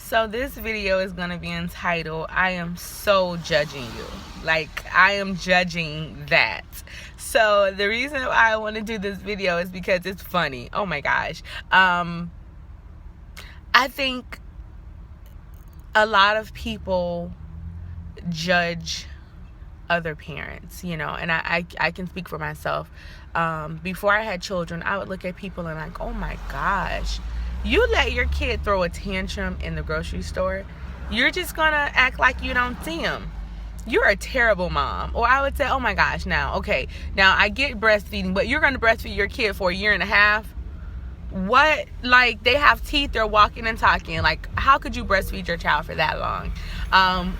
So this video is going to be entitled, I am so judging you. Like, I am judging that. So the reason why I want to do this video is because it's funny. Oh my gosh. I think a lot of people judge other parents, and I can speak for myself. Before I had children, I would look at people and like, oh my gosh, you let your kid throw a tantrum in the grocery store, you're just gonna act like you don't see him. You're a terrible mom. Or I would say, oh my gosh, now I get breastfeeding, but you're gonna breastfeed your kid for a year and a half. What? Like, they have teeth, they're walking and talking. Like, how could you breastfeed your child for that long?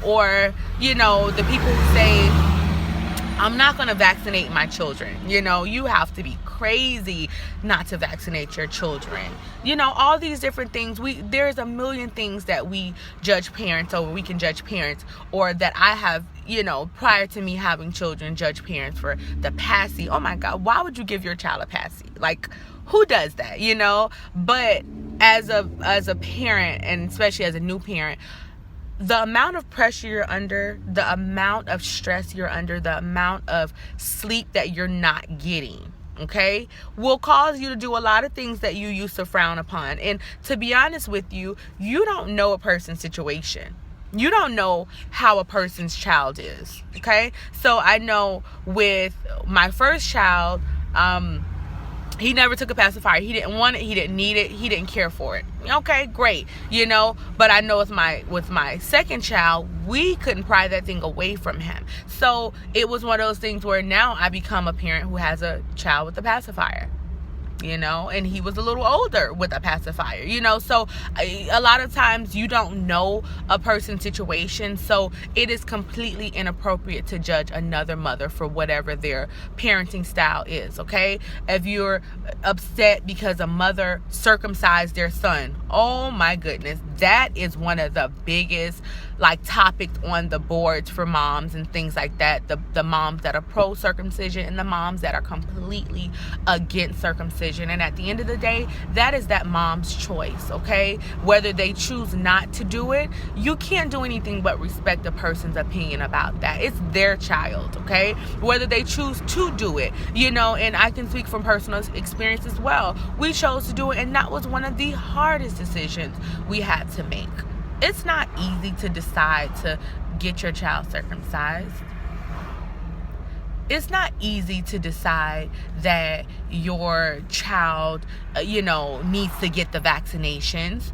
Or the people who say, I'm not going to vaccinate my children. You have to be crazy not to vaccinate your children. All these different things. There's a million things that we judge parents over. We can judge parents, or that I have, prior to me having children, judge parents for the passy. Oh my God, why would you give your child a passy? Like, who does that? But as a parent, and especially as a new parent, the amount of pressure you're under, the amount of stress you're under, the amount of sleep that you're not getting, okay, will cause you to do a lot of things that you used to frown upon. And to be honest with you, you don't know a person's situation. You don't know how a person's child is, okay? So I know with my first child, he never took a pacifier. He didn't want it. He didn't need it. He didn't care for it. Okay, great. But I know with my second child, we couldn't pry that thing away from him. So it was one of those things where now I become a parent who has a child with a pacifier. And he was a little older with a pacifier, so a lot of times you don't know a person's situation, so it is completely inappropriate to judge another mother for whatever their parenting style is, okay? If you're upset because a mother circumcised their son, oh my goodness, that is one of the biggest topics on the boards for moms and things like that. The moms that are pro circumcision and the moms that are completely against circumcision. And at the end of the day, that is that mom's choice, okay? Whether they choose not to do it, you can't do anything but respect a person's opinion about that. It's their child, okay? Whether they choose to do it, and I can speak from personal experience as well. We chose to do it, and that was one of the hardest decisions we had to make. It's not easy to decide to get your child circumcised. It's not easy to decide that your child, needs to get the vaccinations.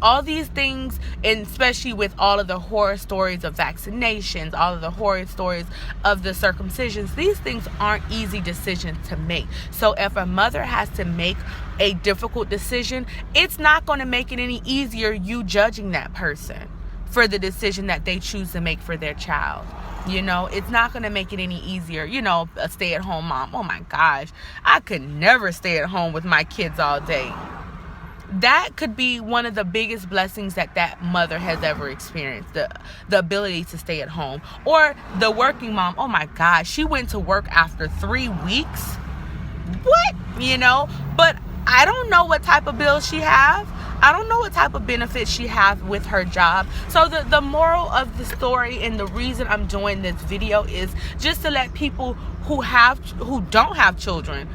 All these things, and especially with all of the horror stories of vaccinations, all of the horror stories of the circumcisions, these things aren't easy decisions to make. So if a mother has to make a difficult decision, it's not going to make it any easier you judging that person for the decision that they choose to make for their child. It's not going to make it any easier. A stay-at-home mom, oh my gosh, I could never stay at home with my kids all day. That could be one of the biggest blessings that mother has ever experienced, the ability to stay at home. Or the working mom, oh my gosh, she went to work after 3 weeks. What? But I don't know what type of bills she have. I don't know what type of benefits she has with her job. So the moral of the story, and the reason I'm doing this video, is just to let people who don't have children,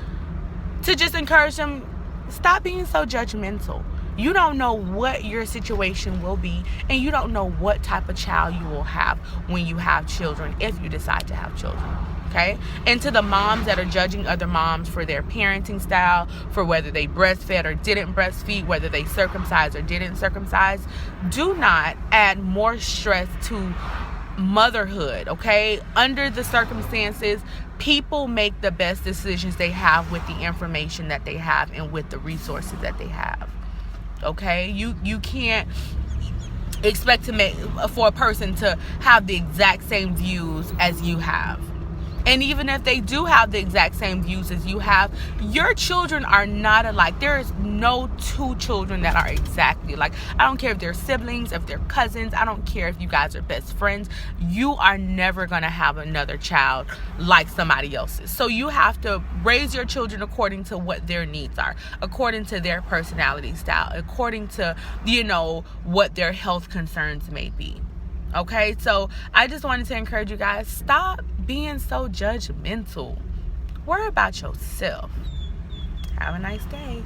to just encourage them, stop being so judgmental. You don't know what your situation will be, and you don't know what type of child you will have when you have children, if you decide to have children. Okay? And to the moms that are judging other moms for their parenting style, for whether they breastfed or didn't breastfeed, whether they circumcised or didn't circumcise, do not add more stress to motherhood, okay? Under the circumstances, people make the best decisions they have with the information that they have and with the resources that they have, okay? You can't expect for a person to have the exact same views as you have. And even if they do have the exact same views as you have, your children are not alike. There is no two children that are exactly alike. I don't care if they're siblings, if they're cousins. I don't care if you guys are best friends. You are never going to have another child like somebody else's. So you have to raise your children according to what their needs are, according to their personality style, according to, what their health concerns may be. Okay, so I just wanted to encourage you guys, stop being so judgmental. Worry about yourself. Have a nice day.